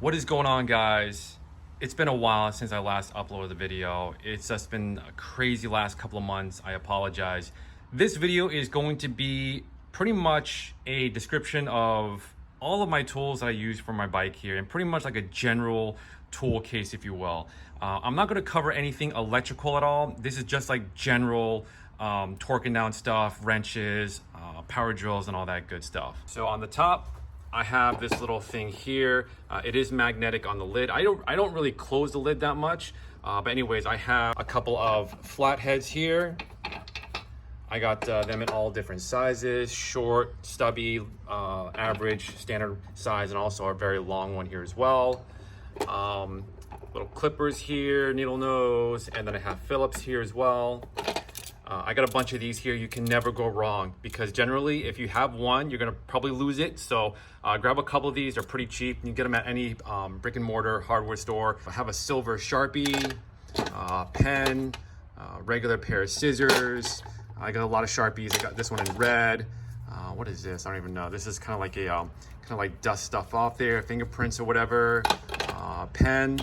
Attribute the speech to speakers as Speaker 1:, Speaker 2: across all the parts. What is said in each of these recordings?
Speaker 1: What is going on, guys? It's been a while since I last uploaded the video. It's just been a crazy last couple of months. I apologize. This video is going to be pretty much a description of all of my tools that I use for my bike here, and pretty much like a general tool case, if you will. I'm not going to cover anything electrical at all. This is just like general torquing down stuff, wrenches, power drills, and all that good stuff. So on the top, I have this little thing here. It is magnetic on the lid. I don't really close the lid that much, but anyways, I have a couple of flatheads here. I got them in all different sizes: short, stubby, average, standard size, and also a very long one here as well. Little clippers here, needle nose, and then I have Phillips here as well. I got a bunch of these here. You can never go wrong, because generally if you have one, you're gonna probably lose it. So grab a couple of these. They're pretty cheap. You can get them at any brick and mortar hardware store. I have a silver Sharpie, pen, regular pair of scissors. I got a lot of Sharpies. I got this one in red. What is this? I don't even know. This is kind of like a kind of like dust stuff off there, fingerprints or whatever. Pen.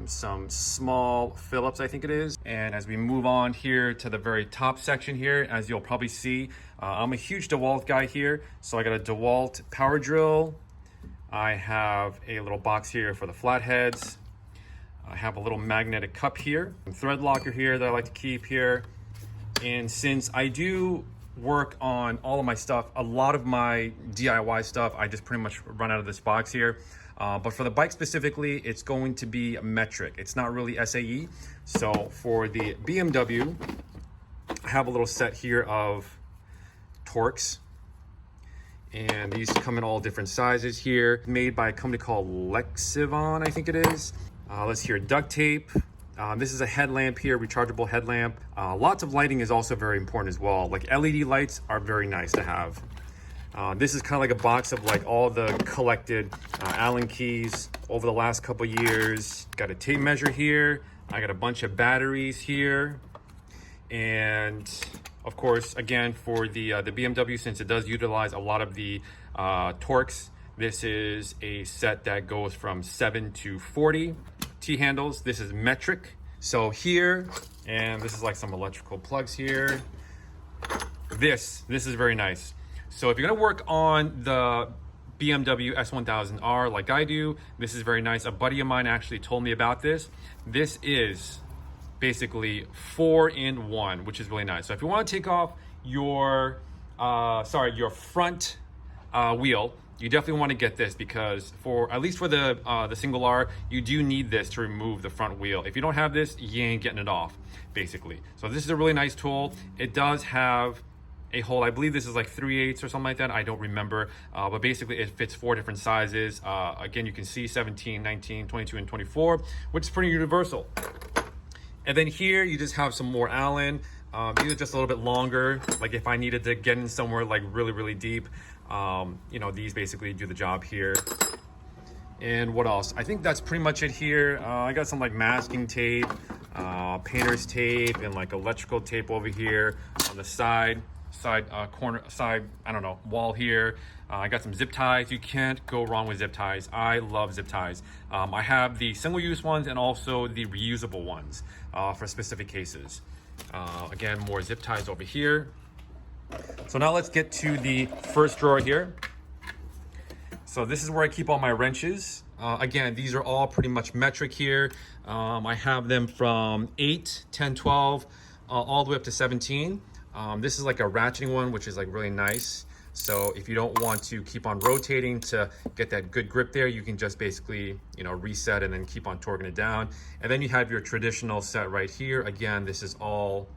Speaker 1: Some small Phillips, I think it is. And as we move on here to the very top section here, as you'll probably see, I'm a huge DeWalt guy here. So I got a DeWalt power drill. I have a little box here for the flatheads. I have a little magnetic cup here, a thread locker here that I like to keep here. And since I do work on all of my stuff, a lot of my DIY stuff, I just pretty much run out of this box here. But for the bike specifically, it's going to be metric. It's not really SAE. So for the BMW, I have a little set here of Torx. And these come in all different sizes here. Made by a company called Lexivon, I think it is. Let's hear duct tape. This is a headlamp here, rechargeable headlamp. Lots of lighting is also very important as well. Like LED lights are very nice to have. This is kind of like a box of like all the collected Allen keys over the last couple years. Got a tape measure here. I got a bunch of batteries here. And of course, again, for the BMW, since it does utilize a lot of the Torx, this is a set that goes from 7 to 40 T-handles. This is metric. So here, and this is like some electrical plugs here. This is very nice. So if you're gonna work on the BMW S1000R like I do, this is very nice. A buddy of mine actually told me about this. This is basically 4-in-1, which is really nice. So if you wanna take off your front wheel, you definitely want to get this, because for at least for the single R, you do need this to remove the front wheel. If you don't have this, you ain't getting it off, basically. So this is a really nice tool. It does have a hole. I believe this is like 3/8 or something like that. I don't remember, but basically it fits 4 different sizes. Again, you can see 17, 19, 22, and 24, which is pretty universal. And then here you just have some more Allen. These are just a little bit longer. Like if I needed to get in somewhere like really, really deep, you know, these basically do the job here. And what else? I think that's pretty much it here. I got some like masking tape, painter's tape, and like electrical tape over here on the side, I don't know, wall here. I got some zip ties. You can't go wrong with zip ties. I love zip ties. I have the single-use ones and also the reusable ones for specific cases. Again, more zip ties over here. So now let's get to the first drawer here. So this is where I keep all my wrenches. Again, these are all pretty much metric here. I have them from 8, 10, 12, all the way up to 17. This is like a ratcheting one, which is like really nice. So if you don't want to keep on rotating to get that good grip there, you can just basically, you know, reset and then keep on torquing it down. And then you have your traditional set right here. Again, this is all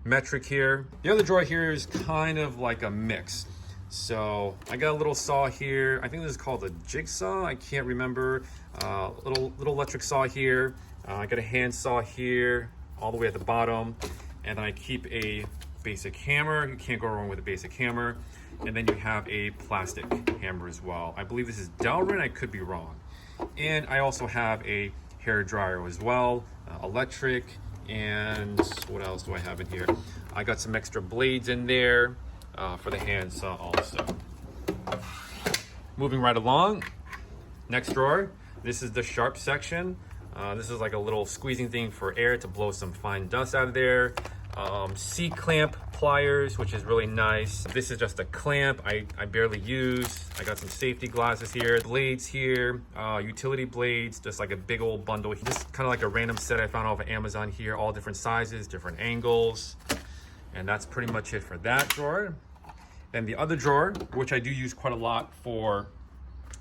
Speaker 1: metric here. The other drawer here is kind of like a mix. So I got a little saw here. I think this is called a jigsaw. I can't remember. Little electric saw here. I got a hand saw here, all the way at the bottom. And then I keep a basic hammer. You can't go wrong with a basic hammer. And then you have a plastic hammer as well. I believe this is Delrin. I could be wrong. And I also have a hair dryer as well, electric. And what else do I have in here? I got some extra blades in there for the hand saw also. Moving right along, Next drawer, this is the sharp section. This is like a little squeezing thing for air to blow some fine dust out of there. C-clamp pliers, which is really nice. This is just a clamp I barely use. I got some safety glasses here, blades here, utility blades, just like a big old bundle. Just kind of like a random set I found off of Amazon here, all different sizes, different angles. And that's pretty much it for that drawer. Then the other drawer, which I do use quite a lot for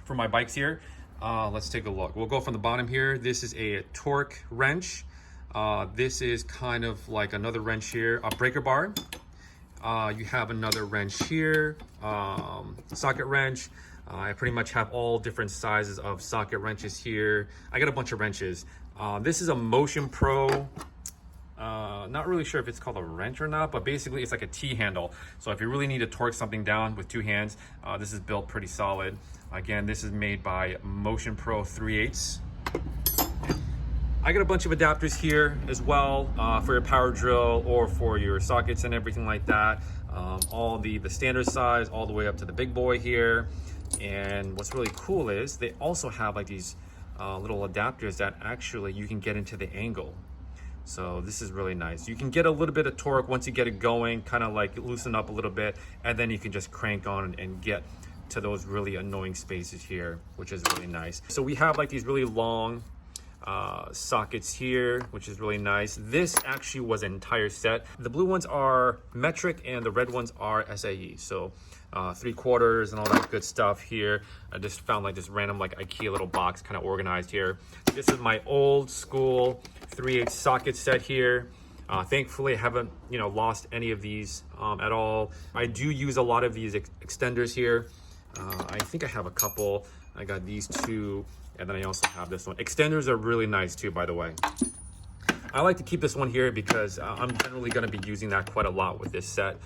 Speaker 1: my bikes here. Let's take a look. We'll go from the bottom here. This is a torque wrench. This is kind of like another wrench here, a breaker bar. You have another wrench here, socket wrench. I pretty much have all different sizes of socket wrenches here. I got a bunch of wrenches. This is a Motion Pro. Not really sure if it's called a wrench or not, but basically it's like a T-handle. So if you really need to torque something down with two hands, this is built pretty solid. Again, this is made by Motion Pro 3/8. I got a bunch of adapters here as well for your power drill or for your sockets and everything like that. All the standard size all the way up to the big boy here. And what's really cool is they also have like these little adapters that actually you can get into the angle. So this is really nice. You can get a little bit of torque once you get it going, kind of like loosen up a little bit, and then you can just crank on and get to those really annoying spaces here, which is really nice. So we have like these really long sockets here, which is really nice. This actually was an entire set. The blue ones are metric and the red ones are SAE. So 3/4 and all that good stuff here. I just found like this random like IKEA little box kind of organized here. This is my old school 3/8 socket set here. Thankfully, I haven't lost any of these at all. I do use a lot of these extenders here. I think I have a couple. I got these two, and then I also have this one. Extenders are really nice too, by the way. I like to keep this one here because I'm generally going to be using that quite a lot with this set.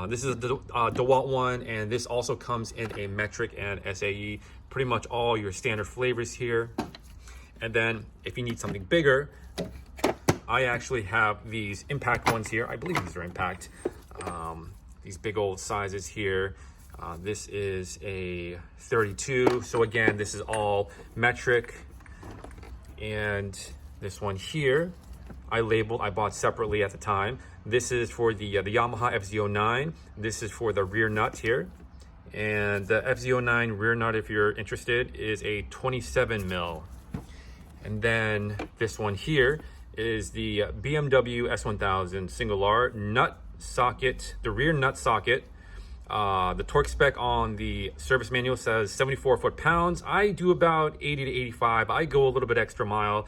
Speaker 1: This is the DeWalt one, and this also comes in a metric and SAE. Pretty much all your standard flavors here. And then if you need something bigger, I actually have these impact ones here. I believe these are impact. These big old sizes here. This is a 32. So again, this is all metric. And this one here, I bought separately at the time. This is for the Yamaha FZ09. This is for the rear nut here. And the FZ09 rear nut, if you're interested, is a 27 mil. And then this one here is the BMW S1000 single R nut socket, the rear nut socket. The torque spec on the service manual says 74 foot-pounds. I do about 80 to 85. I go a little bit extra mile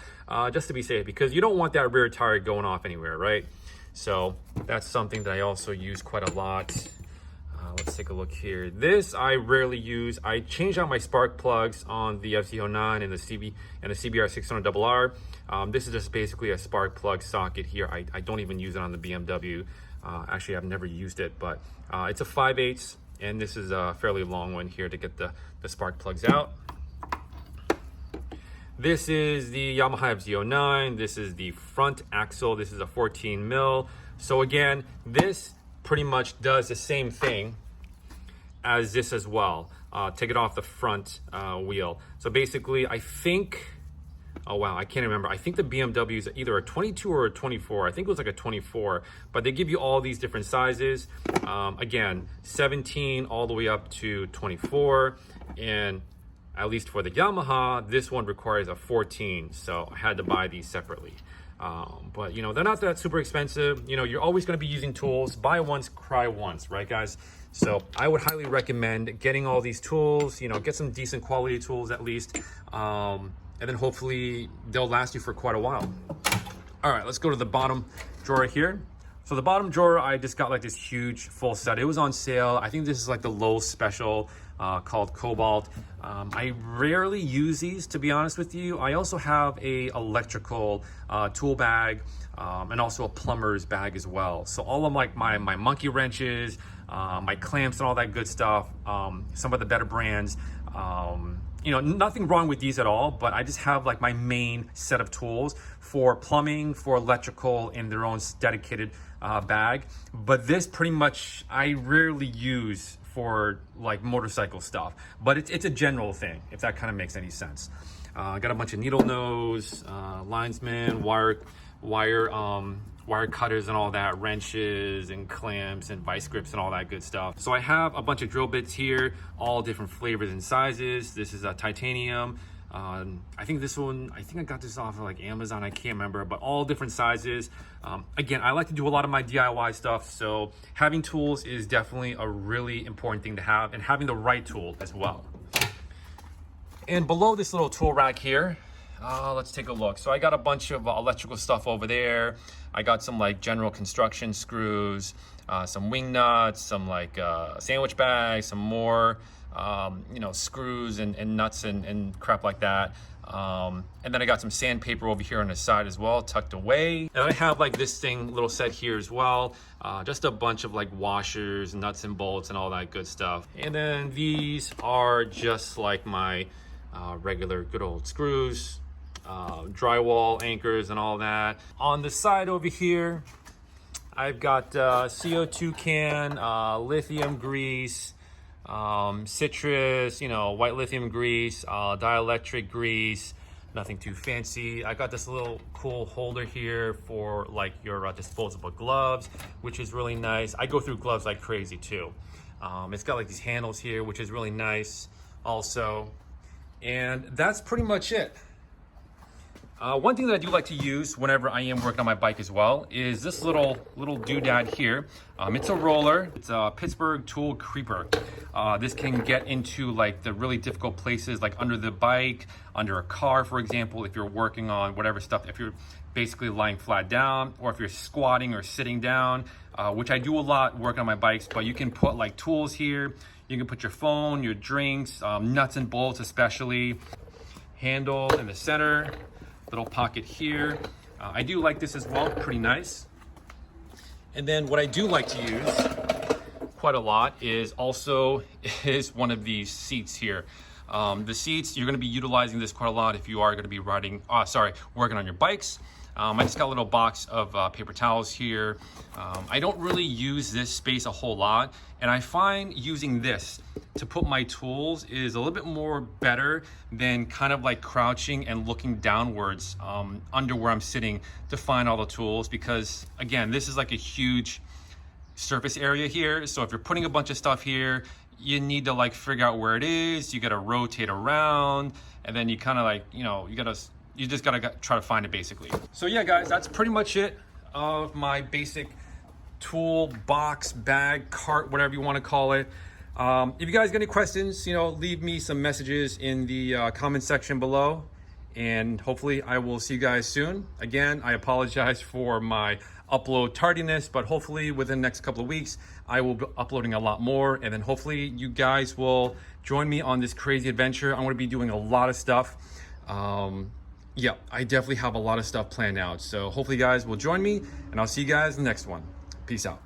Speaker 1: just to be safe, because you don't want that rear tire going off anywhere, right? So that's something that I also use quite a lot. Let's take a look here. This I rarely use. I changed out my spark plugs on the FZ09 and the CBR 600RR. This is just basically a spark plug socket here. I don't even use it on the BMW. Actually, I've never used it, but it's a 5/8, and this is a fairly long one here to get the spark plugs out. This is the Yamaha FZ09. This is the front axle. This is a 14 mil. So again, this pretty much does the same thing as this as well. Take it off the front wheel. So basically, I think, oh wow, I can't remember. I think the BMW is either a 22 or a 24. I think it was like a 24, but they give you all these different sizes. Again, 17 all the way up to 24. And at least for the Yamaha, this one requires a 14. So I had to buy these separately. But they're not that super expensive. You're always going to be using tools. Buy once, cry once, right guys? So I would highly recommend getting all these tools, get some decent quality tools at least. And then hopefully they'll last you for quite a while. All right, let's go to the bottom drawer here. So the bottom drawer, I just got like this huge full set. It was on sale. I think this is like the low special called Cobalt. I rarely use these, to be honest with you. I also have a electrical tool bag and also a plumber's bag as well. So all of like my monkey wrenches, my clamps and all that good stuff, some of the better brands, nothing wrong with these at all, but I just have like my main set of tools for plumbing, for electrical in their own dedicated bag. But this pretty much I rarely use for like motorcycle stuff, but it's a general thing, if that kind of makes any sense. I got a bunch of needle nose, linesman, wire cutters and all that, wrenches and clamps and vice grips and all that good stuff. So I have a bunch of drill bits here, all different flavors and sizes. This is a titanium. I think this one, I got this off of like Amazon, I can't remember, but all different sizes. Again, I like to do a lot of my DIY stuff, so having tools is definitely a really important thing to have, and having the right tool as well. And below this little tool rack here, let's take a look. So I got a bunch of electrical stuff over there. I got some like general construction screws, some wing nuts, some like sandwich bags, some more you know, screws and nuts and crap like that. And then I got some sandpaper over here on the side as well, tucked away. And I have like this thing, little set here as well. Just a bunch of like washers, nuts and bolts and all that good stuff. And then these are just like my regular good old screws, drywall anchors and all that. On the side over here, I've got CO2 can, lithium grease, citrus, you know, white lithium grease, dielectric grease, nothing too fancy. I got this little cool holder here for like your disposable gloves, which is really nice. I go through gloves like crazy too. It's got like these handles here, which is really nice also. And that's pretty much it. One thing that I do like to use whenever I am working on my bike as well is this little doodad here. It's a roller. It's a Pittsburgh Tool Creeper. This can get into like the really difficult places, like under the bike, under a car, for example, if you're working on whatever stuff, if you're basically lying flat down, or if you're squatting or sitting down, which I do a lot working on my bikes. But you can put like tools here. You can put your phone, your drinks, nuts and bolts especially. Handle in the center. Little pocket here. I do like this as well, pretty nice. And then what I do like to use quite a lot is one of these seats here. The seats, you're gonna be utilizing this quite a lot if you are gonna be working on your bikes. I just got a little box of paper towels here. I don't really use this space a whole lot, and I find using this to put my tools is a little bit more better than kind of like crouching and looking downwards under where I'm sitting to find all the tools, because again, this is like a huge surface area here. So if you're putting a bunch of stuff here, you need to like figure out where it is. You got to rotate around, and then you kind of like, you know, you just gotta try to find it basically. So yeah, guys, that's pretty much it of my basic tool box, bag, cart, whatever you want to call it. If you guys got any questions, you know, leave me some messages in the comment section below, and hopefully I will see you guys soon. Again, I apologize for my upload tardiness, but hopefully within the next couple of weeks I will be uploading a lot more, and then hopefully you guys will join me on this crazy adventure. I'm going to be doing a lot of stuff. Yeah, I definitely have a lot of stuff planned out. So hopefully you guys will join me, and I'll see you guys in the next one. Peace out.